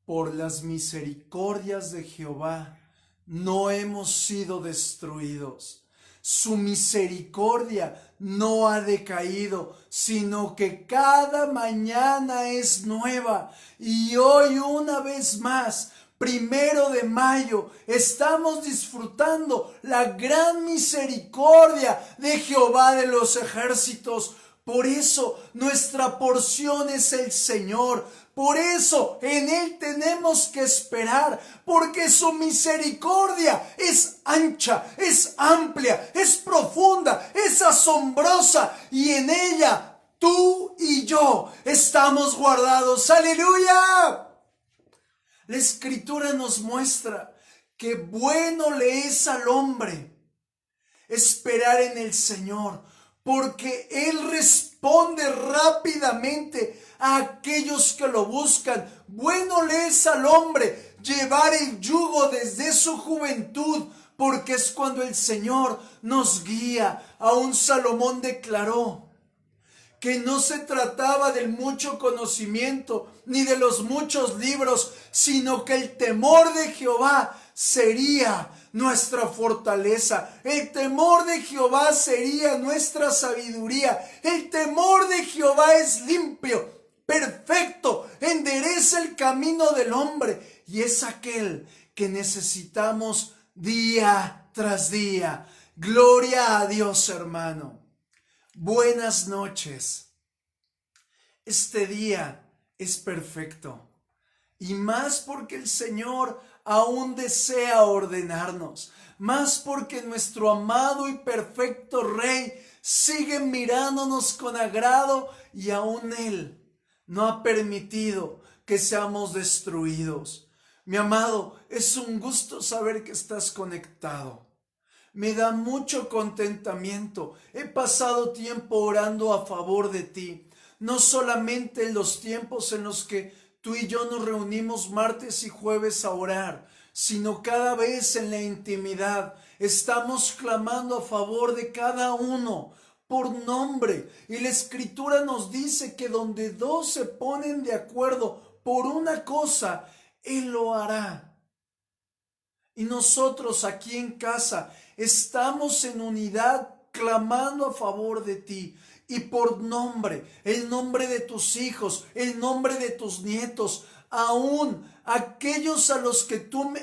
Por las misericordias de Jehová no hemos sido destruidos. Su misericordia no ha decaído, sino que cada mañana es nueva. Y hoy una vez más, 1 de mayo, estamos disfrutando la gran misericordia de Jehová de los ejércitos. Por eso nuestra porción es el Señor. Por eso en Él tenemos que esperar, porque su misericordia es ancha, es amplia, es profunda, es asombrosa, y en ella tú y yo estamos guardados. ¡Aleluya! La Escritura nos muestra que bueno le es al hombre esperar en el Señor, porque Él responde rápidamente a aquellos que lo buscan. Bueno le es al hombre llevar el yugo desde su juventud, porque es cuando el Señor nos guía. Aún Salomón declaró que no se trataba del mucho conocimiento ni de los muchos libros, sino que el temor de Jehová sería nuestra fortaleza. El temor de Jehová sería nuestra sabiduría. El temor de Jehová es limpio, perfecto, endereza el camino del hombre, y es aquel que necesitamos día tras día. Gloria a Dios, hermano. Buenas noches. Este día es perfecto, y más porque el Señor aún desea ordenarnos, más porque nuestro amado y perfecto Rey sigue mirándonos con agrado, y aún Él no ha permitido que seamos destruidos. Mi amado, es un gusto saber que estás conectado. Me da mucho contentamiento. He pasado tiempo orando a favor de ti. No solamente en los tiempos en los que tú y yo nos reunimos martes y jueves a orar, sino cada vez en la intimidad. Estamos clamando a favor de cada uno por nombre. Y la Escritura nos dice que donde dos se ponen de acuerdo por una cosa, Él lo hará. Y nosotros aquí en casa estamos en unidad clamando a favor de ti, y por nombre, el nombre de tus hijos, el nombre de tus nietos, aún aquellos a los que tú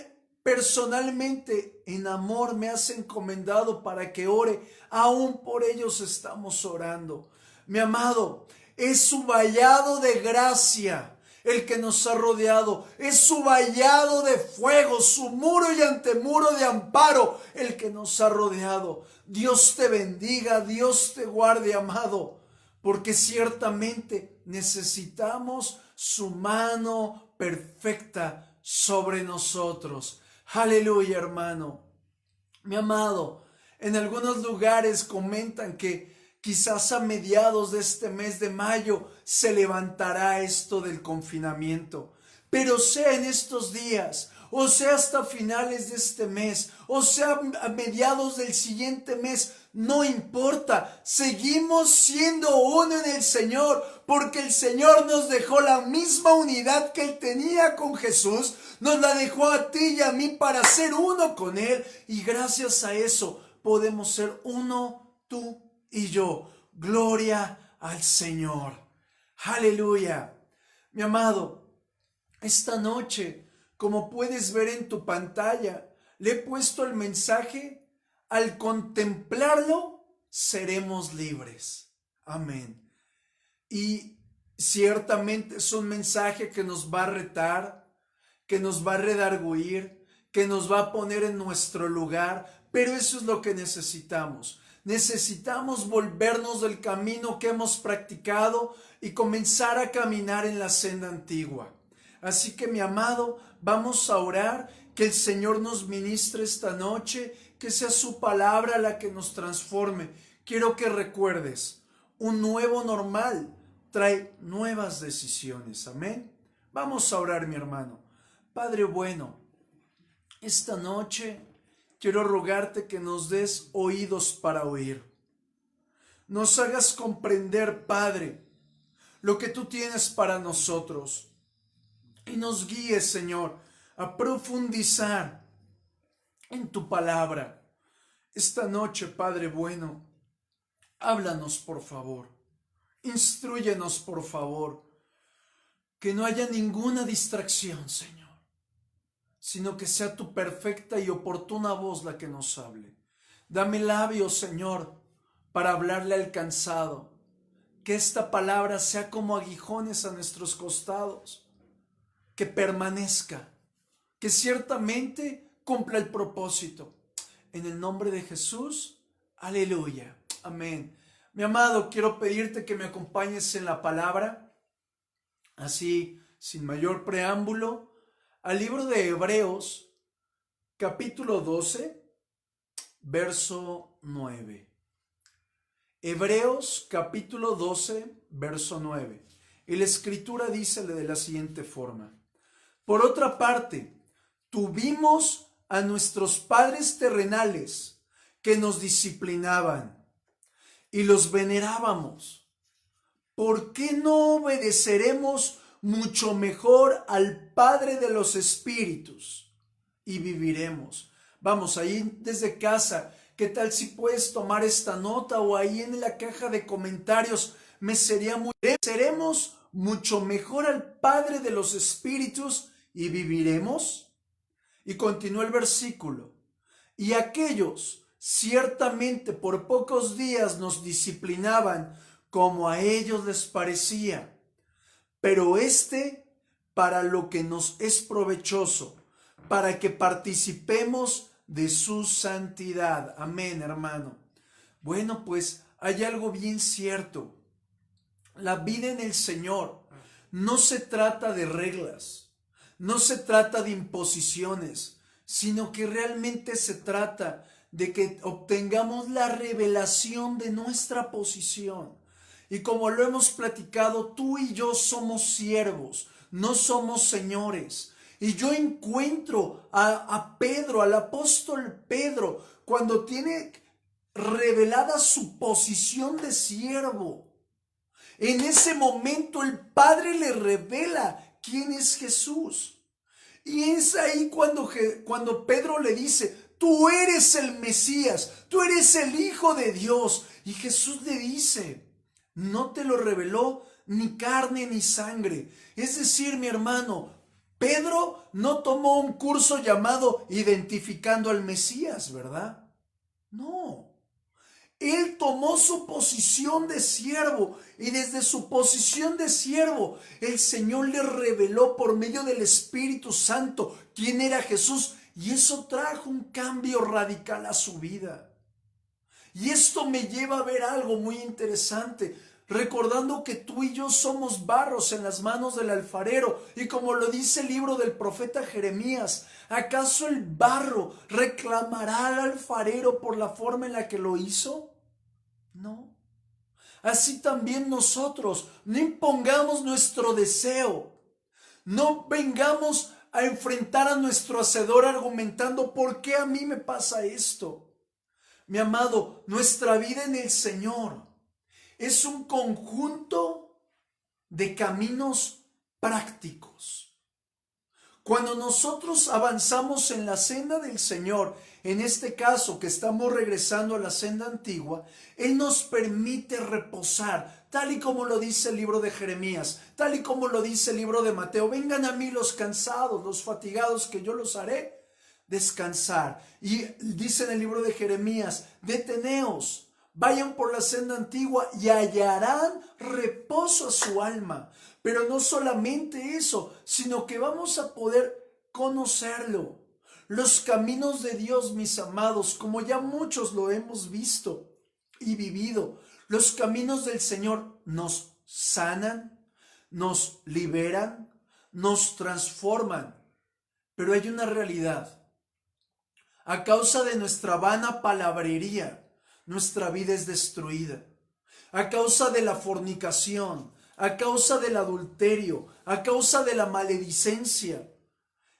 personalmente en amor me has encomendado para que ore, aún por ellos estamos orando. Mi amado, es su vallado de gracia el que nos ha rodeado, es su vallado de fuego, su muro y antemuro de amparo el que nos ha rodeado. Dios te bendiga, Dios te guarde, amado, porque ciertamente necesitamos su mano perfecta sobre nosotros. Aleluya, hermano. Mi amado, en algunos lugares comentan que quizás a mediados de este mes de mayo se levantará esto del confinamiento. Pero sea en estos días, o sea hasta finales de este mes, o sea a mediados del siguiente mes, no importa. Seguimos siendo uno en el Señor, porque el Señor nos dejó la misma unidad que Él tenía con Jesús. Nos la dejó a ti y a mí para ser uno con Él. Y gracias a eso podemos ser uno, tú y yo. Gloria al Señor. Aleluya. Mi amado, esta noche, como puedes ver en tu pantalla, le he puesto el mensaje: al contemplarlo, seremos libres. Amén. Y ciertamente es un mensaje que nos va a retar, que nos va a redarguir, que nos va a poner en nuestro lugar, pero eso es lo que necesitamos. Necesitamos volvernos del camino que hemos practicado y comenzar a caminar en la senda antigua. Así que, mi amado, vamos a orar, que el Señor nos ministre esta noche, que sea su palabra la que nos transforme. Quiero que recuerdes, un nuevo normal trae nuevas decisiones. Amén. Vamos a orar, mi hermano. Padre bueno, esta noche quiero rogarte que nos des oídos para oír. Nos hagas comprender, Padre, lo que tú tienes para nosotros. y nos guíes, Señor, a profundizar en tu palabra. Esta noche, Padre bueno, háblanos por favor, instrúyenos por favor, que no haya ninguna distracción, Señor, sino que sea tu perfecta y oportuna voz la que nos hable. Dame labios, Señor, para hablarle al cansado, que esta palabra sea como aguijones a nuestros costados, que permanezca, que ciertamente cumpla el propósito. En el nombre de Jesús, aleluya, amén. Mi amado, quiero pedirte que me acompañes en la palabra, así, sin mayor preámbulo, al libro de Hebreos, capítulo 12, verso 9. Hebreos, capítulo 12, verso 9. Y la escritura dice de la siguiente forma: por otra parte, tuvimos a nuestros padres terrenales que nos disciplinaban y los venerábamos. ¿Por qué no obedeceremos mucho mejor al Padre de los Espíritus y viviremos? Vamos, ahí desde casa, ¿qué tal si puedes tomar esta nota o ahí en la caja de comentarios? Seremos mucho mejor al Padre de los Espíritus y viviremos. Y continúa el versículo: y aquellos ciertamente por pocos días nos disciplinaban como a ellos les parecía, pero para lo que nos es provechoso, para que participemos de su santidad. Amén, hermano. Bueno, pues hay algo bien cierto. La vida en el Señor no se trata de reglas, no se trata de imposiciones, sino que realmente se trata de que obtengamos la revelación de nuestra posición. Y como lo hemos platicado, tú y yo somos siervos, no somos señores. Y yo encuentro a Pedro, al apóstol Pedro, cuando tiene revelada su posición de siervo. En ese momento el Padre le revela quién es Jesús. Y es ahí cuando Pedro le dice: tú eres el Mesías, tú eres el Hijo de Dios. Y Jesús le dice: no te lo reveló ni carne ni sangre. Es decir, mi hermano, Pedro no tomó un curso llamado Identificando al Mesías, ¿verdad? No. Él tomó su posición de siervo y desde su posición de siervo el Señor le reveló por medio del Espíritu Santo quién era Jesús, y eso trajo un cambio radical a su vida. Y esto me lleva a ver algo muy interesante, recordando que tú y yo somos barros en las manos del alfarero, y como lo dice el libro del profeta Jeremías, ¿acaso el barro reclamará al alfarero por la forma en la que lo hizo? No. Así también nosotros no impongamos nuestro deseo, no vengamos a enfrentar a nuestro hacedor argumentando: ¿por qué a mí me pasa esto? Mi amado, nuestra vida en el Señor es un conjunto de caminos prácticos. Cuando nosotros avanzamos en la senda del Señor, en este caso que estamos regresando a la senda antigua, Él nos permite reposar, tal y como lo dice el libro de Jeremías, tal y como lo dice el libro de Mateo: vengan a mí los cansados, los fatigados, que yo los haré descansar. Y dice en el libro de Jeremías: deteneos, vayan por la senda antigua y hallarán reposo a su alma. Pero no solamente eso, sino que vamos a poder conocerlo. Los caminos de Dios, mis amados, como ya muchos lo hemos visto y vivido, los caminos del Señor nos sanan, nos liberan, nos transforman. Pero hay una realidad. A causa de nuestra vana palabrería, nuestra vida es destruida. A causa de la fornicación, a causa del adulterio, a causa de la maledicencia,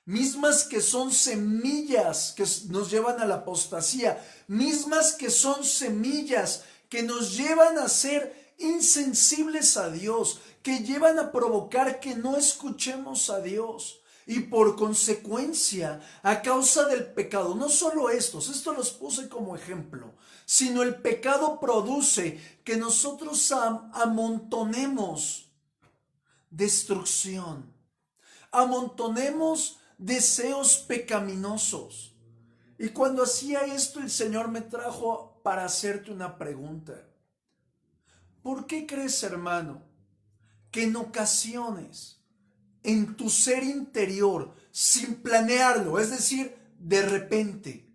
mismas que son semillas que nos llevan a la apostasía, mismas que son semillas que nos llevan a ser insensibles a Dios, que llevan a provocar que no escuchemos a Dios. Y por consecuencia, a causa del pecado, no solo estos los puse como ejemplo, sino el pecado produce que nosotros amontonemos destrucción, amontonemos deseos pecaminosos. Y cuando hacía esto, el Señor me trajo para hacerte una pregunta. ¿Por qué crees, hermano, que en ocasiones, en tu ser interior, sin planearlo, es decir, de repente,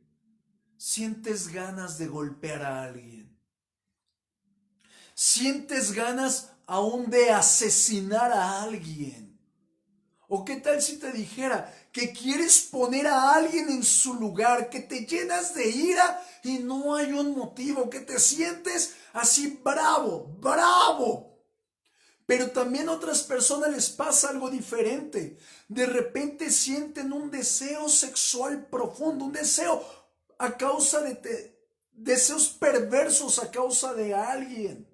sientes ganas de golpear a alguien? Sientes ganas aún de asesinar a alguien. ¿O qué tal si te dijera que quieres poner a alguien en su lugar, que te llenas de ira y no hay un motivo, que te sientes así bravo, bravo? Pero también a otras personas les pasa algo diferente. De repente sienten un deseo sexual profundo, un deseo a causa de deseos perversos a causa de alguien.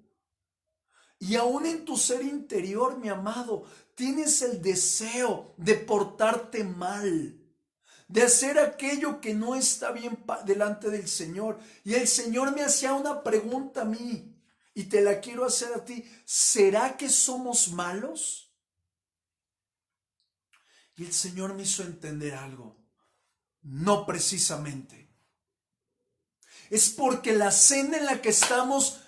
Y aún en tu ser interior, mi amado, tienes el deseo de portarte mal, de hacer aquello que no está bien delante del Señor. Y el Señor me hacía una pregunta a mí, y te la quiero hacer a ti. ¿Será que somos malos? Y el Señor me hizo entender algo. No precisamente. Es porque la senda en la que estamos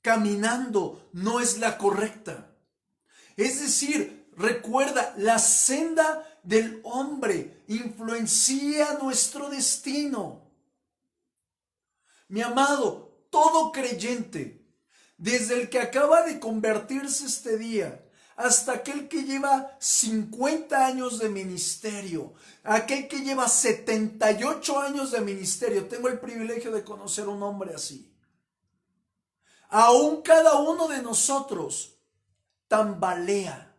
caminando no es la correcta. Es decir, recuerda, la senda del hombre influencia nuestro destino. Mi amado, todo creyente, desde el que acaba de convertirse este día, hasta aquel que lleva 50 años de ministerio, aquel que lleva 78 años de ministerio, tengo el privilegio de conocer un hombre así. Aún cada uno de nosotros tambalea.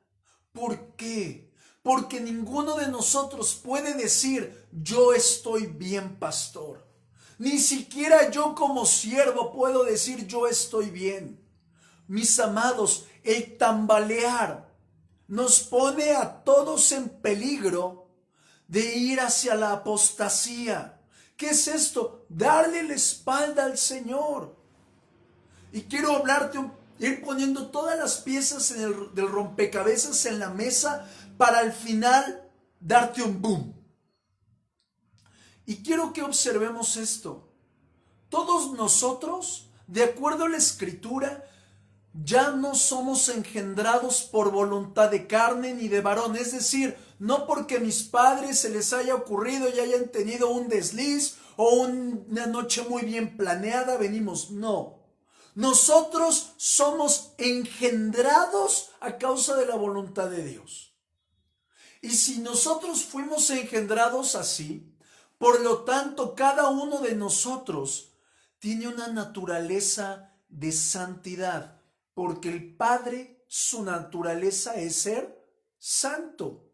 ¿Por qué? Porque ninguno de nosotros puede decir, yo estoy bien, pastor. Ni siquiera yo como siervo puedo decir, yo estoy bien. Mis amados, el tambalear nos pone a todos en peligro de ir hacia la apostasía. ¿Qué es esto? Darle la espalda al Señor. Y quiero hablarte, ir poniendo todas las piezas del rompecabezas en la mesa para al final darte un boom. Y quiero que observemos esto. Todos nosotros, de acuerdo a la Escritura, ya no somos engendrados por voluntad de carne ni de varón. Es decir, no porque a mis padres se les haya ocurrido y hayan tenido un desliz o una noche muy bien planeada, venimos. No. Nosotros somos engendrados a causa de la voluntad de Dios. Y si nosotros fuimos engendrados así, por lo tanto, cada uno de nosotros tiene una naturaleza de santidad, porque el Padre, su naturaleza es ser santo.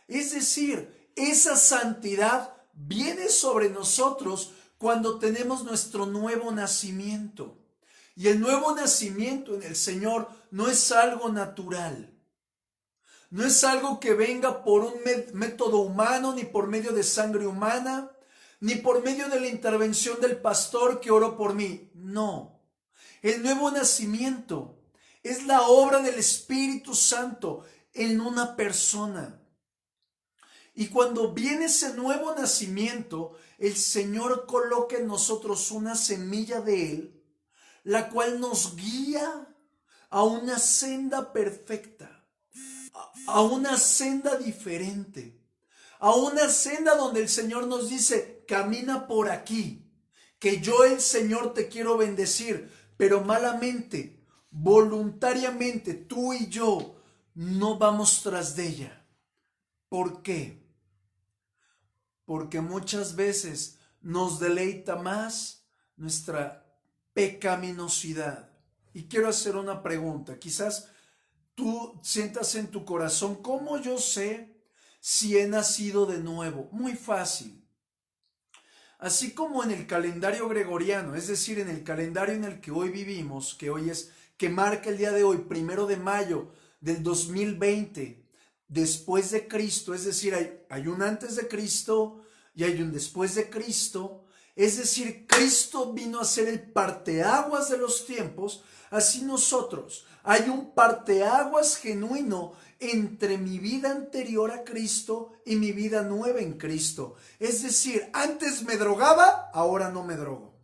Es decir, esa santidad viene sobre nosotros cuando tenemos nuestro nuevo nacimiento. Y el nuevo nacimiento en el Señor no es algo natural. No es algo que venga por un método humano, ni por medio de sangre humana, ni por medio de la intervención del pastor que oró por mí. No. El nuevo nacimiento es la obra del Espíritu Santo en una persona. Y cuando viene ese nuevo nacimiento, el Señor coloca en nosotros una semilla de Él, la cual nos guía a una senda perfecta, a una senda diferente, a una senda donde el Señor nos dice, camina por aquí, que yo el Señor te quiero bendecir, pero malamente, voluntariamente, tú y yo no vamos tras de ella. ¿Por qué? Porque muchas veces nos deleita más nuestra pecaminosidad. Y quiero hacer una pregunta. Quizás tú sientas en tu corazón, ¿cómo yo sé si he nacido de nuevo? Muy fácil. Así como en el calendario gregoriano, es decir, en el calendario en el que hoy vivimos, que marca el día de hoy, 1 de mayo del 2020, después de Cristo, es decir, hay un antes de Cristo y hay un después de Cristo, es decir, Cristo vino a ser el parteaguas de los tiempos, así nosotros, hay un parteaguas genuino entre mi vida anterior a Cristo y mi vida nueva en Cristo. Es decir, antes me drogaba, ahora no me drogo.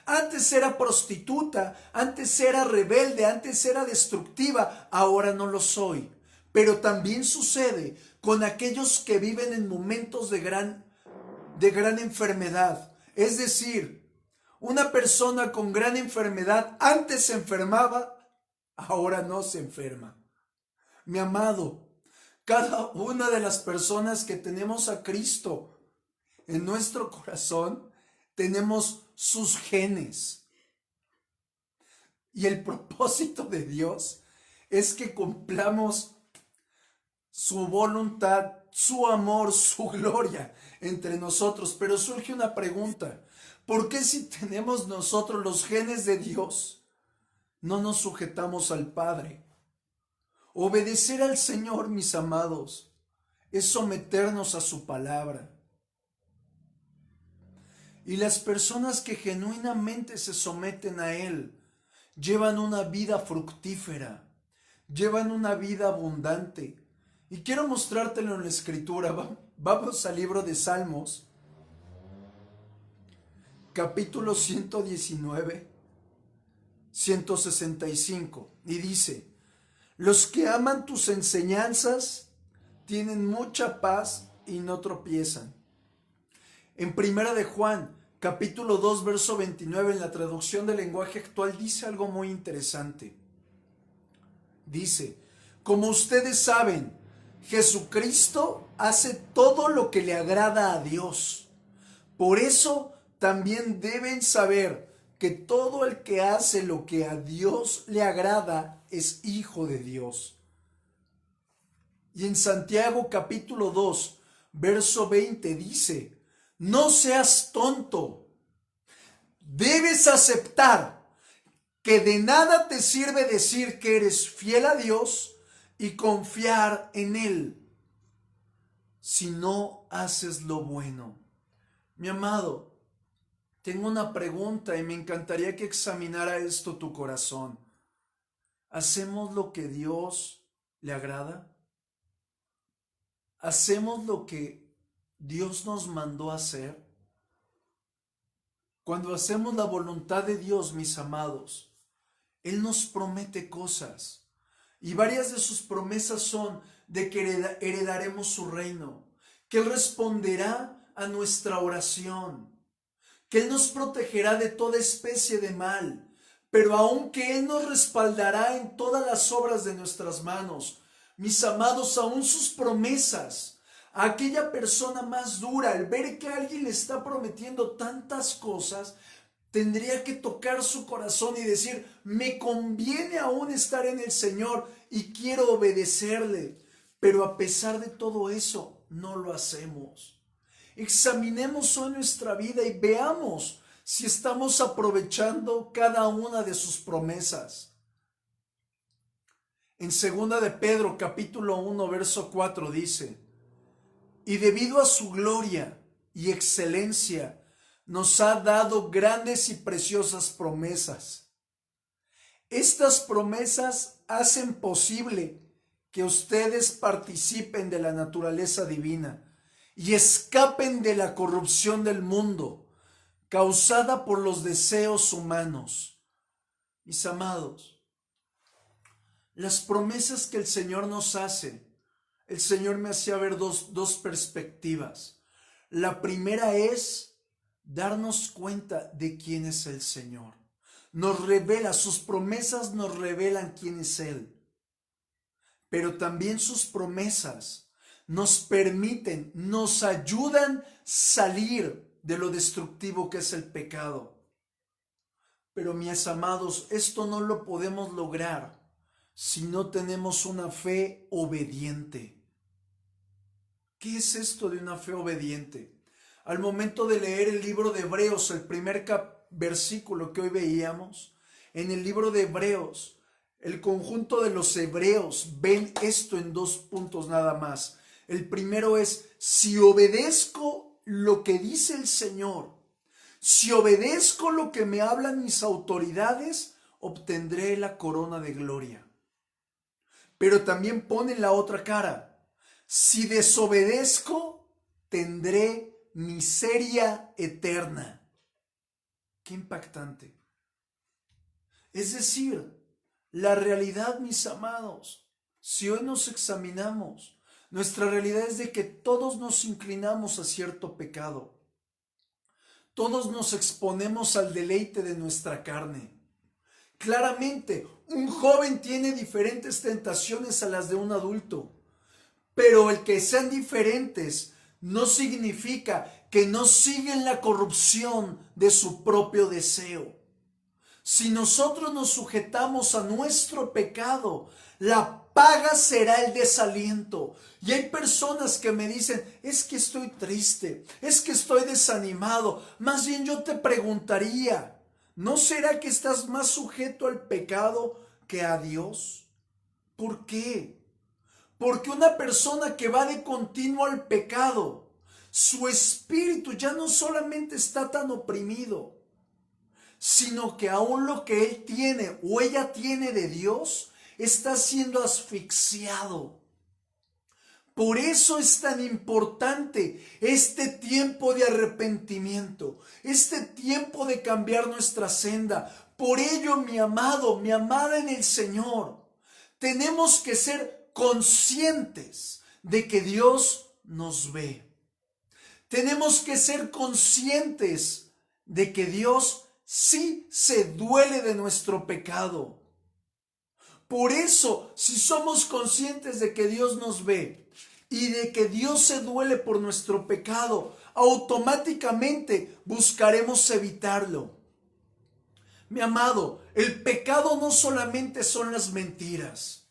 Antes era prostituta, antes era rebelde, antes era destructiva, ahora no lo soy. Pero también sucede con aquellos que viven en momentos de gran enfermedad. Es decir, una persona con gran enfermedad antes se enfermaba, ahora no se enferma. Mi amado, cada una de las personas que tenemos a Cristo en nuestro corazón, tenemos sus genes. Y el propósito de Dios es que cumplamos su voluntad, su amor, su gloria entre nosotros. Pero surge una pregunta: ¿por qué si tenemos nosotros los genes de Dios, no nos sujetamos al Padre? Obedecer al Señor, mis amados, es someternos a su palabra. Y las personas que genuinamente se someten a Él llevan una vida fructífera, llevan una vida abundante. Y quiero mostrártelo en la Escritura. Vamos al libro de Salmos, capítulo 119, 165. Y dice: los que aman tus enseñanzas tienen mucha paz y no tropiezan. En Primera de Juan, capítulo 2, verso 29, en la traducción del lenguaje actual, dice algo muy interesante. Dice: como ustedes saben, Jesucristo hace todo lo que le agrada a Dios. Por eso también deben saber que todo el que hace lo que a Dios le agrada es hijo de Dios. Y en Santiago capítulo 2, verso 20 dice: no seas tonto, debes aceptar que de nada te sirve decir que eres fiel a Dios y confiar en Él si no haces lo bueno. Mi amado, tengo una pregunta y me encantaría que examinara esto tu corazón. ¿Hacemos lo que Dios le agrada? ¿Hacemos lo que Dios nos mandó a hacer? Cuando hacemos la voluntad de Dios, mis amados, Él nos promete cosas. Y varias de sus promesas son de que heredaremos su reino, que Él responderá a nuestra oración, que Él nos protegerá de toda especie de mal, pero aun que Él nos respaldará en todas las obras de nuestras manos. Mis amados, aún sus promesas, a aquella persona más dura, al ver que alguien le está prometiendo tantas cosas, tendría que tocar su corazón y decir: me conviene aún estar en el Señor y quiero obedecerle. Pero a pesar de todo eso, no lo hacemos. Examinemos hoy nuestra vida y veamos si estamos aprovechando cada una de sus promesas. En 2 de Pedro, capítulo 1, verso 4 dice: y debido a su gloria y excelencia, nos ha dado grandes y preciosas promesas. Estas promesas hacen posible que ustedes participen de la naturaleza divina y escapen de la corrupción del mundo causada por los deseos humanos. Mis amados, las promesas que el Señor nos hace, el Señor me hacía ver dos perspectivas. La primera es darnos cuenta de quién es el Señor. Nos revela, sus promesas nos revelan quién es Él. Pero también sus promesas nos permiten, nos ayudan a salir de lo destructivo que es el pecado. Pero mis amados, esto no lo podemos lograr si no tenemos una fe obediente. ¿Qué es esto de una fe obediente? Al momento de leer el libro de Hebreos, el primer versículo que hoy veíamos, en el libro de Hebreos, el conjunto de los hebreos ven esto en dos puntos nada más. El primero es, si obedezco lo que dice el Señor, si obedezco lo que me hablan mis autoridades, obtendré la corona de gloria. Pero también pone la otra cara, si desobedezco, tendré miseria eterna. Qué impactante. Es decir, la realidad, mis amados, si hoy nos examinamos, nuestra realidad es de que todos nos inclinamos a cierto pecado. Todos nos exponemos al deleite de nuestra carne. Claramente, un joven tiene diferentes tentaciones a las de un adulto, pero el que sean diferentes no significa que no siguen la corrupción de su propio deseo. Si nosotros nos sujetamos a nuestro pecado, la paga será el desaliento. Y hay personas que me dicen, es que estoy triste, es que estoy desanimado. Más bien yo te preguntaría, ¿no será que estás más sujeto al pecado que a Dios? ¿Por qué? Porque una persona que va de continuo al pecado, su espíritu ya no solamente está tan oprimido, sino que aún lo que él tiene o ella tiene de Dios está siendo asfixiado. Por eso es tan importante este tiempo de arrepentimiento, este tiempo de cambiar nuestra senda. Por ello, mi amado, mi amada en el Señor, tenemos que ser conscientes de que Dios nos ve. Tenemos que ser conscientes de que Dios sí se duele de nuestro pecado. Por eso, si somos conscientes de que Dios nos ve y de que Dios se duele por nuestro pecado, automáticamente buscaremos evitarlo. Mi amado, el pecado no solamente son las mentiras,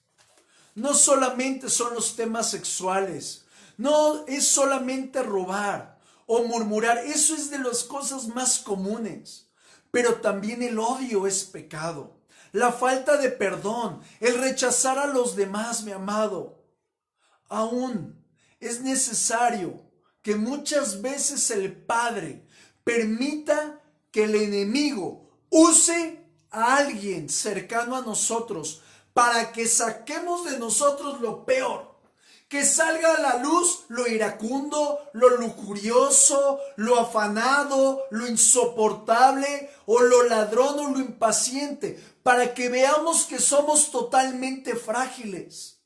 no solamente son los temas sexuales, no es solamente robar o murmurar, eso es de las cosas más comunes. Pero también el odio es pecado, la falta de perdón, el rechazar a los demás, mi amado. Aún es necesario que muchas veces el Padre permita que el enemigo use a alguien cercano a nosotros para que saquemos de nosotros lo peor. Que salga a la luz lo iracundo, lo lujurioso, lo afanado, lo insoportable, o lo ladrón o lo impaciente, para que veamos que somos totalmente frágiles.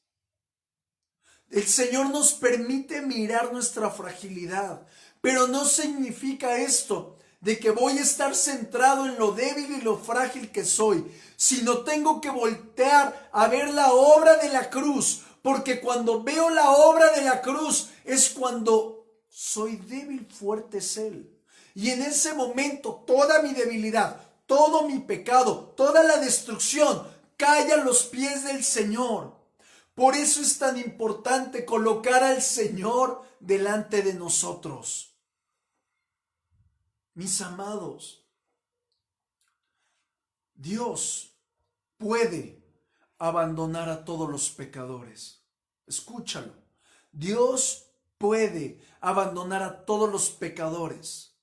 El Señor nos permite mirar nuestra fragilidad, pero no significa esto de que voy a estar centrado en lo débil y lo frágil que soy, sino tengo que voltear a ver la obra de la cruz. Porque cuando veo la obra de la cruz es cuando soy débil, fuerte es Él. Y en ese momento toda mi debilidad, todo mi pecado, toda la destrucción cae a los pies del Señor. Por eso es tan importante colocar al Señor delante de nosotros. Mis amados, Dios puede abandonar a todos los pecadores. Escúchalo. Dios puede abandonar a todos los pecadores,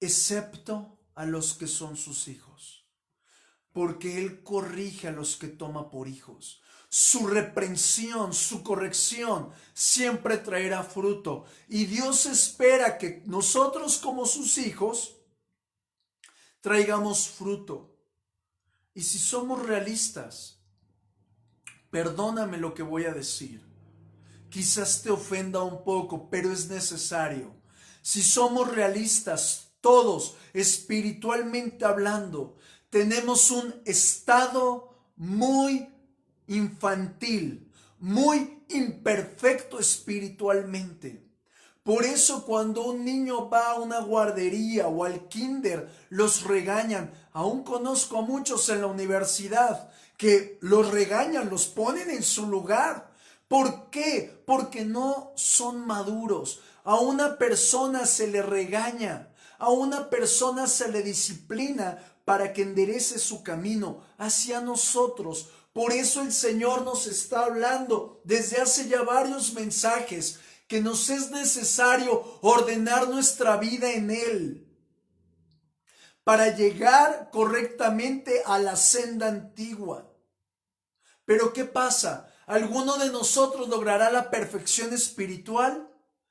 excepto a los que son sus hijos, porque Él corrige a los que toma por hijos. Su reprensión, su corrección siempre traerá fruto, y Dios espera que nosotros como sus hijos traigamos fruto. Y si somos realistas, perdóname lo que voy a decir. Quizás te ofenda un poco, pero es necesario. Si somos realistas, todos, espiritualmente hablando, tenemos un estado muy infantil, muy imperfecto espiritualmente. Por eso cuando un niño va a una guardería o al kinder, los regañan. Aún conozco a muchos en la universidad que los regañan, los ponen en su lugar, ¿Por qué? Porque no son maduros. A una persona se le regaña, a una persona se le disciplina para que enderece su camino hacia nosotros. Por eso el Señor nos está hablando desde hace ya varios mensajes que nos es necesario ordenar nuestra vida en Él para llegar correctamente a la senda antigua. Pero ¿qué pasa? ¿Alguno de nosotros logrará la perfección espiritual?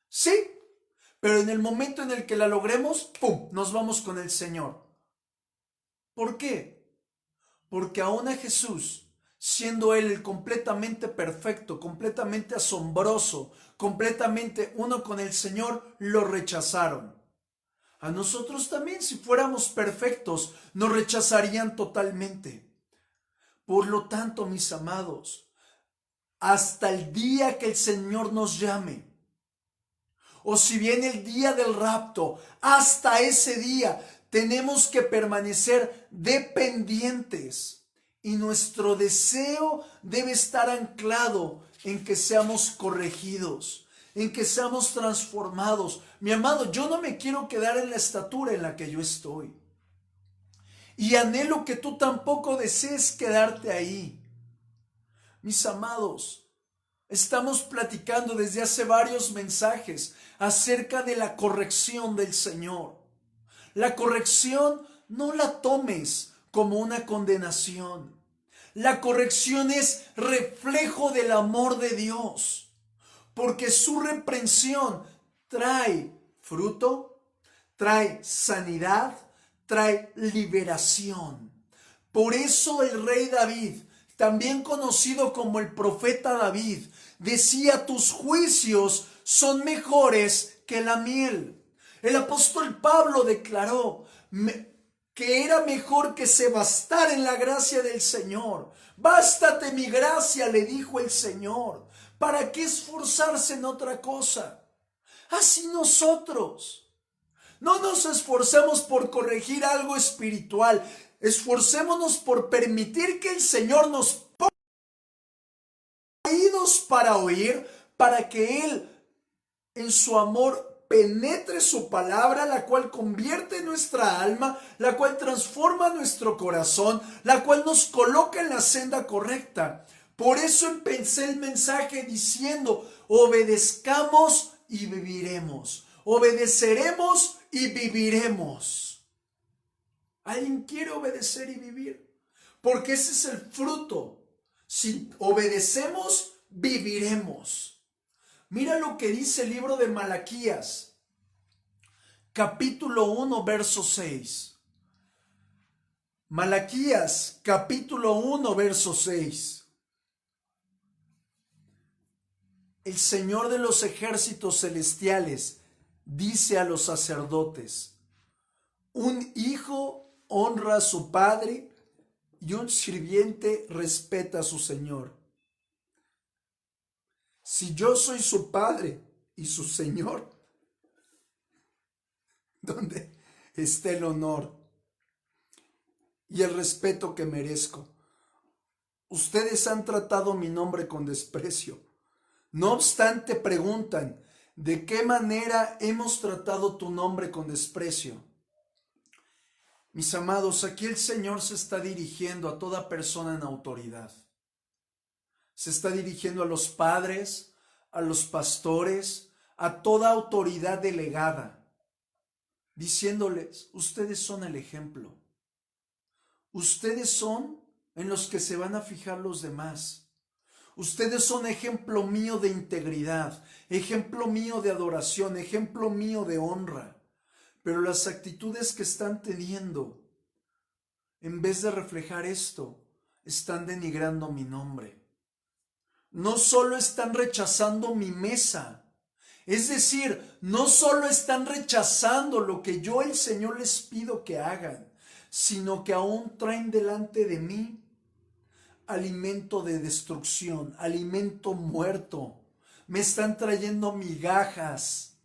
Sí, pero en el momento en el que la logremos, ¡pum!, nos vamos con el Señor. ¿Por qué? Porque aún a Jesús, siendo Él el completamente perfecto, completamente asombroso, completamente uno con el Señor, lo rechazaron. A nosotros también, si fuéramos perfectos, nos rechazarían totalmente. Por lo tanto, mis amados, hasta el día que el Señor nos llame, o si viene el día del rapto, hasta ese día tenemos que permanecer dependientes y nuestro deseo debe estar anclado en que seamos corregidos, en que seamos transformados. Mi amado, yo no me quiero quedar en la estatura en la que yo estoy. Y anhelo que tú tampoco desees quedarte ahí. Mis amados, estamos platicando desde hace varios mensajes acerca de la corrección del Señor. La corrección no la tomes como una condenación. La corrección es reflejo del amor de Dios, porque su reprensión trae fruto, trae sanidad, trae liberación. Por eso el rey David, también conocido como el profeta David, decía: tus juicios son mejores que la miel. El apóstol Pablo declaró que era mejor que se bastara en la gracia del Señor. Bástate mi gracia, le dijo el Señor. ¿Para qué esforzarse en otra cosa? Así nosotros no nos esforcemos por corregir algo espiritual. Esforcémonos por permitir que el Señor nos ponga oídos para oír, para que Él en su amor penetre su palabra, la cual convierte nuestra alma, la cual transforma nuestro corazón, la cual nos coloca en la senda correcta. Por eso empecé el mensaje diciendo: obedezcamos y viviremos. Obedeceremos y viviremos. ¿Alguien quiere obedecer y vivir? Porque ese es el fruto. Si obedecemos, viviremos. Mira lo que dice el libro de Malaquías, capítulo 1, verso 6. Malaquías, capítulo 1, verso 6. El Señor de los ejércitos celestiales dice a los sacerdotes: un hijo honra a su padre y un sirviente respeta a su señor. Si yo soy su padre y su señor, ¿dónde está el honor y el respeto que merezco? Ustedes han tratado mi nombre con desprecio. No obstante, preguntan: ¿de qué manera hemos tratado tu nombre con desprecio? Mis amados, aquí el Señor se está dirigiendo a toda persona en autoridad. Se está dirigiendo a los padres, a los pastores, a toda autoridad delegada, diciéndoles: ustedes son el ejemplo. Ustedes son en los que se van a fijar los demás. Ustedes son ejemplo mío de integridad, ejemplo mío de adoración, ejemplo mío de honra. Pero las actitudes que están teniendo, en vez de reflejar esto, están denigrando mi nombre. No solo están rechazando mi mesa, es decir, no solo están rechazando lo que yo, el Señor, les pido que hagan, sino que aún traen delante de mí alimento de destrucción, alimento muerto. Me están trayendo migajas.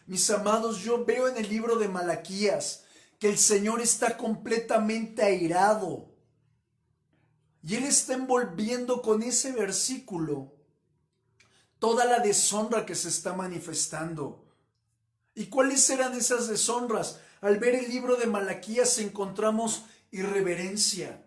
Mis amados, yo veo en el libro de Malaquías que el Señor está completamente airado. Y Él está envolviendo con ese versículo toda la deshonra que se está manifestando. ¿Y cuáles eran esas deshonras? Al ver el libro de Malaquías encontramos irreverencia,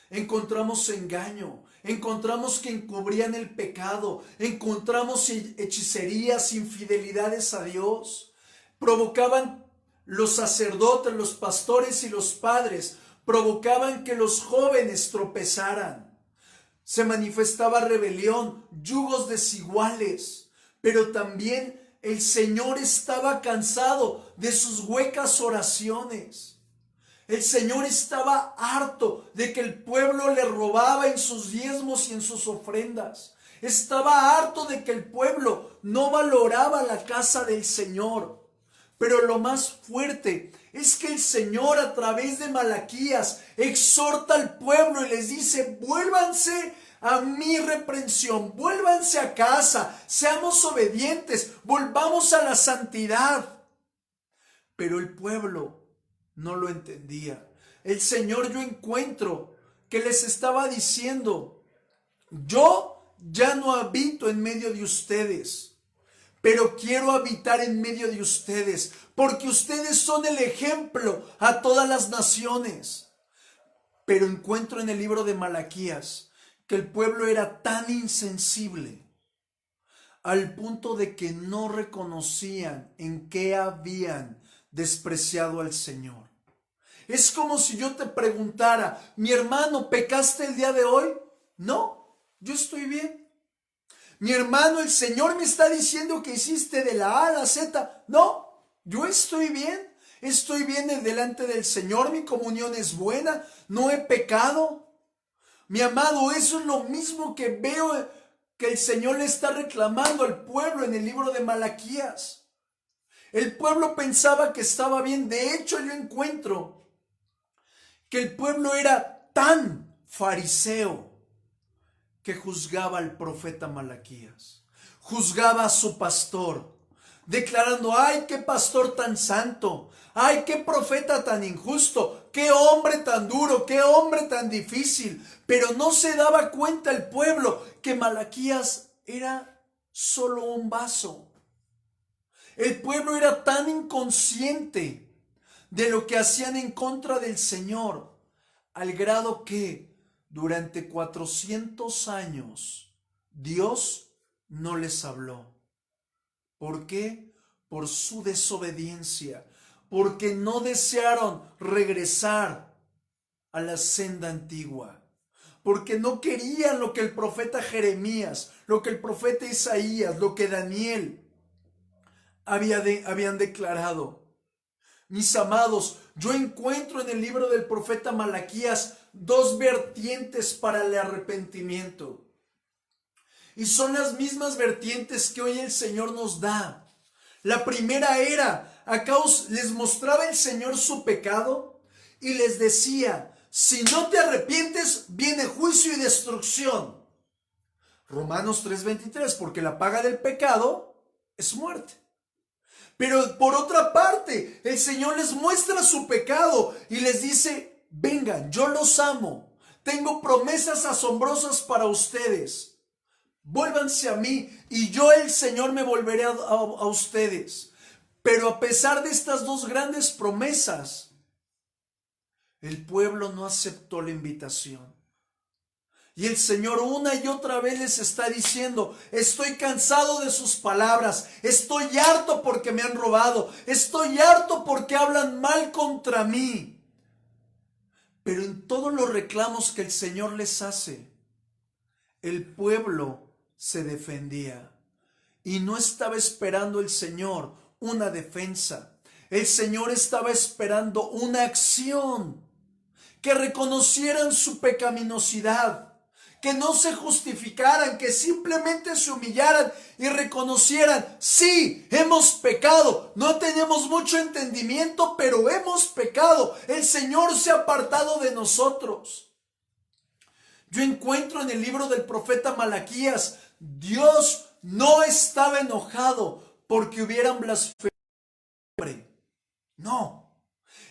encontramos engaño, encontramos que encubrían el pecado, encontramos hechicerías, infidelidades a Dios. Provocaban los sacerdotes, los pastores y los padres, provocaban que los jóvenes tropezaran. Se manifestaba rebelión, yugos desiguales, pero también el Señor estaba cansado de sus huecas oraciones. El Señor estaba harto de que el pueblo le robaba en sus diezmos y en sus ofrendas. Estaba harto de que el pueblo no valoraba la casa del Señor. Pero lo más fuerte es que el Señor a través de Malaquías exhorta al pueblo y les dice: vuélvanse a mi reprensión, vuélvanse a casa, seamos obedientes, volvamos a la santidad. Pero el pueblo no lo entendía. El Señor, yo encuentro que les estaba diciendo: yo ya no habito en medio de ustedes, pero quiero habitar en medio de ustedes, porque ustedes son el ejemplo a todas las naciones. Pero encuentro en el libro de Malaquías que el pueblo era tan insensible al punto de que no reconocían en qué habían despreciado al Señor. Es como si yo te preguntara: mi hermano, ¿pecaste el día de hoy? No, yo estoy bien. Mi hermano, el Señor me está diciendo que hiciste de la A a la Z. No, yo estoy bien. Estoy bien delante del Señor, mi comunión es buena, no he pecado. Mi amado, eso es lo mismo que veo que el Señor le está reclamando al pueblo en el libro de Malaquías. El pueblo pensaba que estaba bien. De hecho, yo encuentro que el pueblo era tan fariseo que juzgaba al profeta Malaquías, juzgaba a su pastor, declarando: ¡ay, qué pastor tan santo! ¡Ay, qué profeta tan injusto! ¡Qué hombre tan duro! ¡Qué hombre tan difícil! Pero no se daba cuenta el pueblo que Malaquías era solo un vaso. El pueblo era tan inconsciente de lo que hacían en contra del Señor, al grado que durante 400 años Dios no les habló. ¿Por qué? Por su desobediencia, porque no desearon regresar a la senda antigua, porque no querían lo que el profeta Jeremías, lo que el profeta Isaías, lo que Daniel habían declarado. Mis amados, yo encuentro en el libro del profeta Malaquías dos vertientes para el arrepentimiento. Y son las mismas vertientes que hoy el Señor nos da. La primera era, les mostraba el Señor su pecado y les decía: si no te arrepientes, viene juicio y destrucción. Romanos 3:23, porque la paga del pecado es muerte. Pero por otra parte, el Señor les muestra su pecado y les dice: vengan, yo los amo, tengo promesas asombrosas para ustedes. Vuélvanse a mí y yo, el Señor, me volveré a ustedes. Pero a pesar de estas dos grandes promesas, el pueblo no aceptó la invitación. Y el Señor una y otra vez les está diciendo: estoy cansado de sus palabras, estoy harto porque me han robado, estoy harto porque hablan mal contra mí. Pero en todos los reclamos que el Señor les hace, el pueblo se defendía. Y no estaba esperando el Señor una defensa. El Señor estaba esperando una acción, que reconocieran su pecaminosidad, que no se justificaran, que simplemente se humillaran y reconocieran: sí, hemos pecado, no tenemos mucho entendimiento, pero hemos pecado, el Señor se ha apartado de nosotros. Yo encuentro en el libro del profeta Malaquías, Dios no estaba enojado porque hubieran blasfemado. No,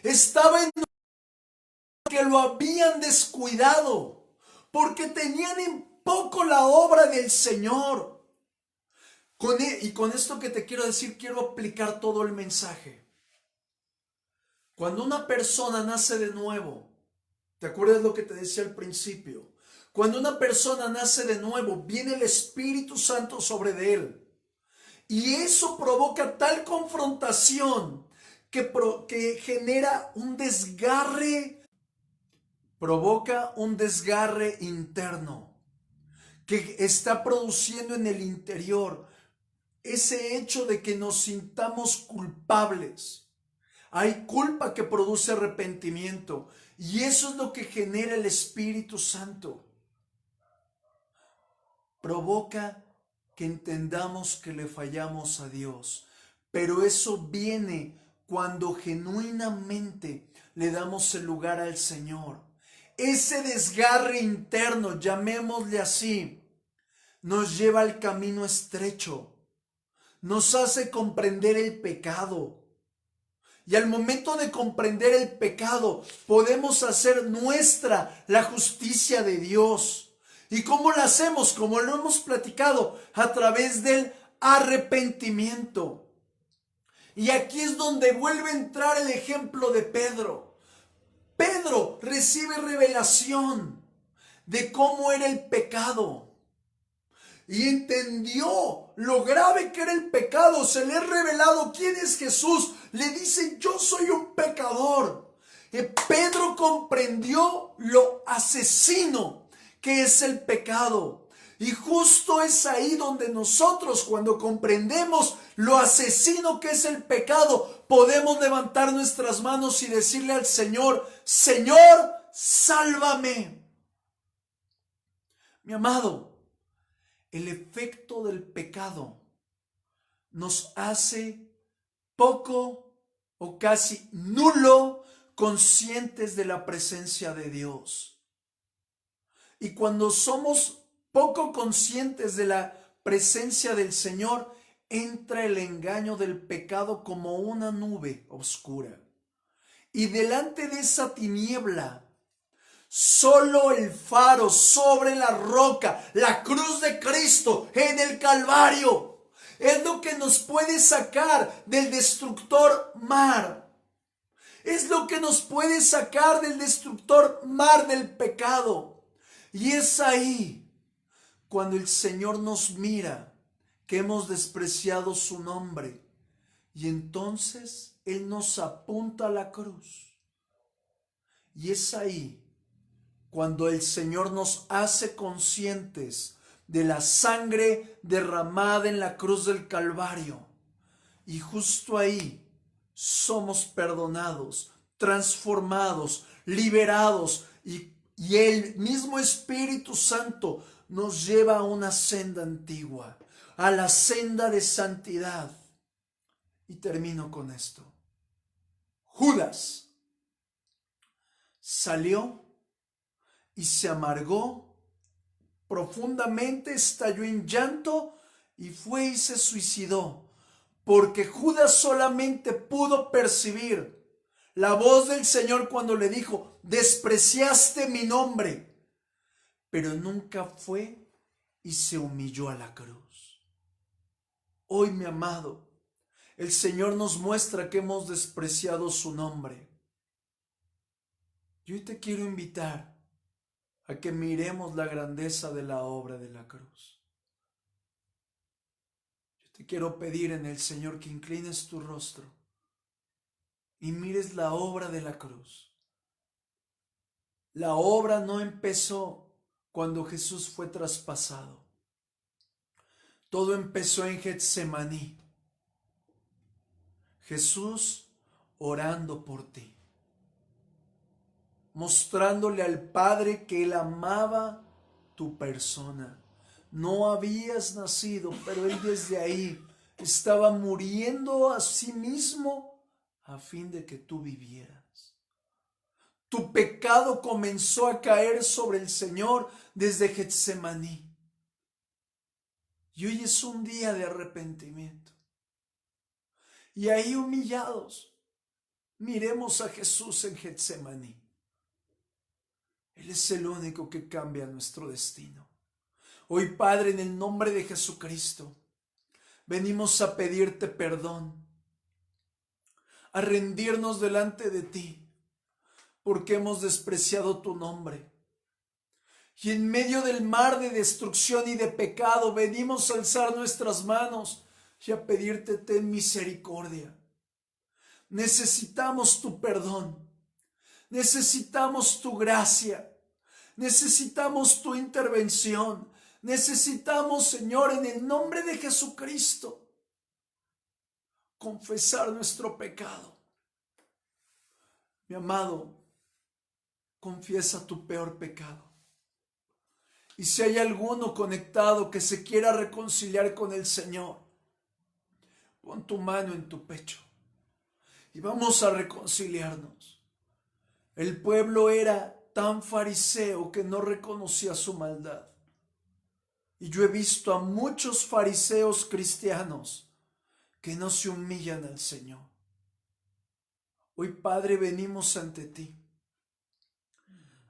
estaba enojado porque lo habían descuidado, porque tenían en poco la obra del Señor. Y con esto que te quiero decir, quiero aplicar todo el mensaje. Cuando una persona nace de nuevo, ¿te acuerdas lo que te decía al principio? Cuando una persona nace de nuevo, viene el Espíritu Santo sobre de él. Y eso provoca tal confrontación que genera un desgarre, provoca un desgarre interno que está produciendo en el interior ese hecho de que nos sintamos culpables. Hay culpa que produce arrepentimiento y eso es lo que genera el Espíritu Santo. Provoca que entendamos que le fallamos a Dios, pero eso viene cuando genuinamente le damos el lugar al Señor. Ese desgarre interno, llamémosle así, nos lleva al camino estrecho, nos hace comprender el pecado. Y al momento de comprender el pecado, podemos hacer nuestra la justicia de Dios. ¿Y cómo la hacemos? Como lo hemos platicado, a través del arrepentimiento. Y aquí es donde vuelve a entrar el ejemplo de Pedro. Pedro recibe revelación de cómo era el pecado. Y entendió lo grave que era el pecado. Se le ha revelado quién es Jesús. Le dice, yo soy un pecador. Pedro comprendió lo asesino que es el pecado. Y justo es ahí donde nosotros, cuando comprendemos lo asesino que es el pecado, podemos levantar nuestras manos y decirle al Señor, Señor, sálvame. Mi amado, el efecto del pecado nos hace poco o casi nulo conscientes de la presencia de Dios. Y cuando somos poco conscientes de la presencia del Señor, entra el engaño del pecado como una nube oscura. Y delante de esa tiniebla, solo el faro sobre la roca, la cruz de Cristo en el Calvario, es lo que nos puede sacar del destructor mar. Es lo que nos puede sacar del destructor mar del pecado. Y es ahí cuando el Señor nos mira que hemos despreciado su nombre. Y entonces Él nos apunta a la cruz. Y es ahí cuando el Señor nos hace conscientes de la sangre derramada en la cruz del Calvario. Y justo ahí somos perdonados, transformados, liberados y el mismo Espíritu Santo nos lleva a una senda antigua, a la senda de santidad. Y termino con esto. Judas salió y se amargó profundamente, estalló en llanto y fue y se suicidó, porque Judas solamente pudo percibir la voz del Señor cuando le dijo, despreciaste mi nombre, pero nunca fue y se humilló a la cruz. Hoy, mi amado, el Señor nos muestra que hemos despreciado su nombre. Y hoy te quiero invitar a que miremos la grandeza de la obra de la cruz. Yo te quiero pedir en el Señor que inclines tu rostro y mires la obra de la cruz. La obra no empezó cuando Jesús fue traspasado. Todo empezó en Getsemaní. Jesús orando por ti, mostrándole al Padre que Él amaba tu persona. No habías nacido, pero Él desde ahí estaba muriendo a sí mismo a fin de que tú vivieras. Tu pecado comenzó a caer sobre el Señor desde Getsemaní. Y hoy es un día de arrepentimiento. Y ahí humillados, miremos a Jesús en Getsemaní. Él es el único que cambia nuestro destino. Hoy, Padre, en el nombre de Jesucristo, venimos a pedirte perdón, a rendirnos delante de ti, porque hemos despreciado tu nombre. Y en medio del mar de destrucción y de pecado, venimos a alzar nuestras manos y a pedirte ten misericordia. Necesitamos tu perdón, necesitamos tu gracia, necesitamos tu intervención, necesitamos, Señor, en el nombre de Jesucristo, confesar nuestro pecado. Mi amado, confiesa tu peor pecado. Y si hay alguno conectado que se quiera reconciliar con el Señor, pon tu mano en tu pecho y vamos a reconciliarnos. El pueblo era tan fariseo que no reconocía su maldad. Y yo he visto a muchos fariseos cristianos que no se humillan al Señor. Hoy, Padre, venimos ante ti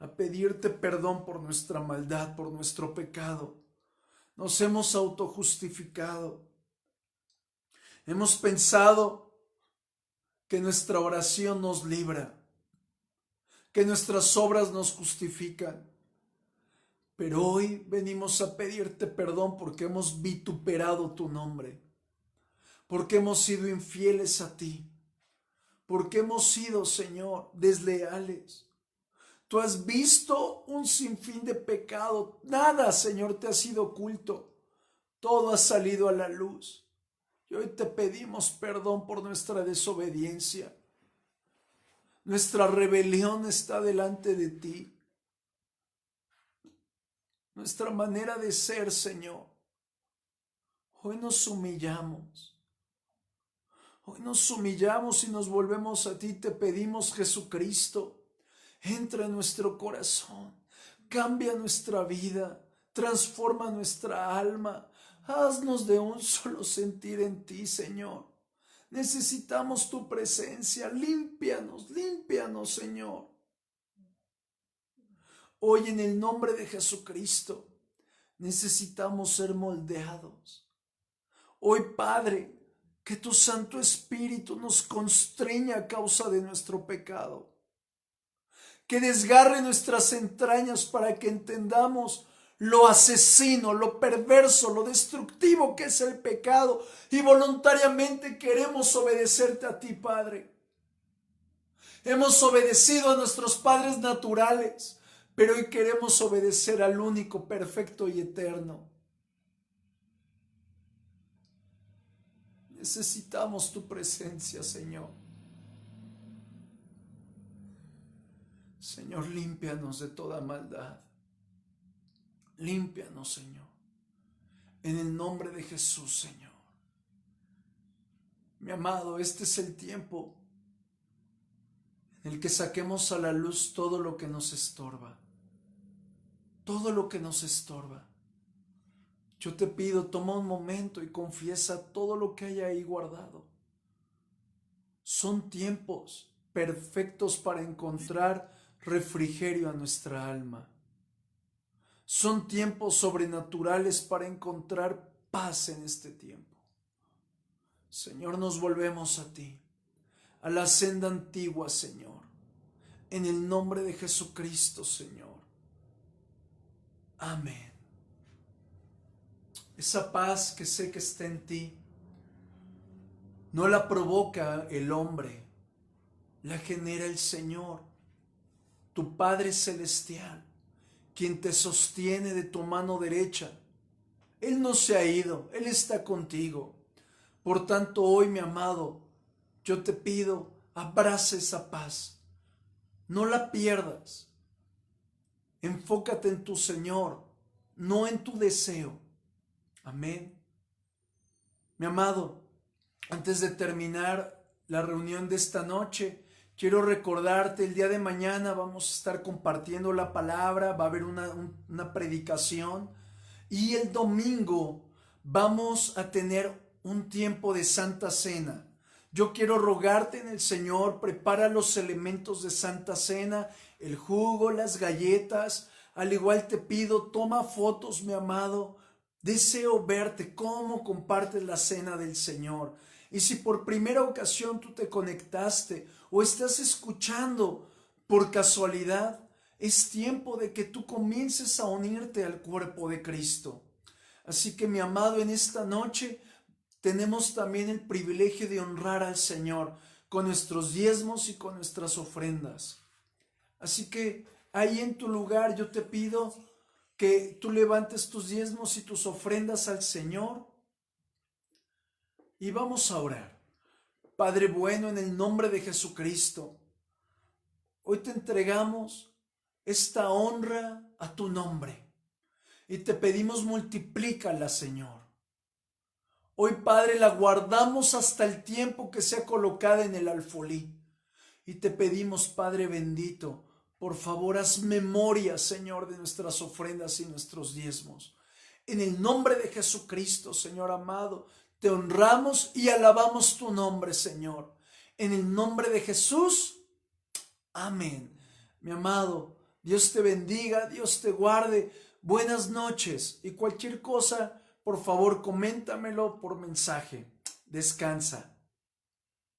a pedirte perdón por nuestra maldad, por nuestro pecado. Nos hemos autojustificado. Hemos pensado que nuestra oración nos libra, que nuestras obras nos justifican. Pero hoy venimos a pedirte perdón porque hemos vituperado tu nombre, porque hemos sido infieles a ti, porque hemos sido, Señor, desleales. Tú has visto un sinfín de pecado. Nada, Señor, te ha sido oculto. Todo ha salido a la luz. Y hoy te pedimos perdón por nuestra desobediencia. Nuestra rebelión está delante de ti. Nuestra manera de ser, Señor. Hoy nos humillamos. Hoy nos humillamos y nos volvemos a ti. Te pedimos, Jesucristo, entra en nuestro corazón. Cambia nuestra vida. Transforma nuestra alma. Haznos de un solo sentir en ti, Señor. Necesitamos tu presencia. Límpianos, límpianos, Señor. Hoy en el nombre de Jesucristo necesitamos ser moldeados. Hoy, Padre, que tu Santo Espíritu nos constreña a causa de nuestro pecado. Que desgarre nuestras entrañas para que entendamos lo asesino, lo perverso, lo destructivo que es el pecado y voluntariamente queremos obedecerte a ti, Padre. Hemos obedecido a nuestros padres naturales, pero hoy queremos obedecer al único, perfecto y eterno. Necesitamos tu presencia, Señor. Señor, límpianos de toda maldad. Límpianos, Señor. En el nombre de Jesús, Señor. Mi amado, este es el tiempo en el que saquemos a la luz todo lo que nos estorba. Todo lo que nos estorba. Yo te pido, toma un momento y confiesa todo lo que hay ahí guardado. Son tiempos perfectos para encontrar refrigerio a nuestra alma. Son tiempos sobrenaturales para encontrar paz en este tiempo. Señor, nos volvemos a ti, a la senda antigua, Señor, en el nombre de Jesucristo, Señor. Amén. Esa paz que sé que está en ti, no la provoca el hombre, la genera el Señor, tu Padre Celestial, quien te sostiene de tu mano derecha. Él no se ha ido, Él está contigo. Por tanto, hoy, mi amado, yo te pido, abraza esa paz. No la pierdas. Enfócate en tu Señor, no en tu deseo. Amén. Mi amado, antes de terminar la reunión de esta noche, quiero recordarte, el día de mañana vamos a estar compartiendo la palabra, va a haber una predicación y el domingo vamos a tener un tiempo de Santa Cena. Yo quiero rogarte en el Señor, prepara los elementos de Santa Cena, el jugo, las galletas. Al igual te pido, toma fotos, mi amado, Deseo verte cómo compartes la cena del Señor. Y si por primera ocasión tú te conectaste o estás escuchando por casualidad, es tiempo de que tú comiences a unirte al cuerpo de Cristo. Así que mi amado, en esta noche tenemos también el privilegio de honrar al Señor con nuestros diezmos y con nuestras ofrendas. Así que ahí en tu lugar yo te pido que tú levantes tus diezmos y tus ofrendas al Señor y vamos a orar. Padre bueno, en el nombre de Jesucristo, hoy te entregamos esta honra a tu nombre y te pedimos multiplícala, Señor. Hoy, Padre, la guardamos hasta el tiempo que sea colocada en el alfolí y te pedimos, Padre bendito, por favor, haz memoria, Señor, de nuestras ofrendas y nuestros diezmos. En el nombre de Jesucristo, Señor amado, te honramos y alabamos tu nombre, Señor. En el nombre de Jesús, amén. Mi amado, Dios te bendiga, Dios te guarde. Buenas noches y cualquier cosa, por favor, coméntamelo por mensaje. Descansa.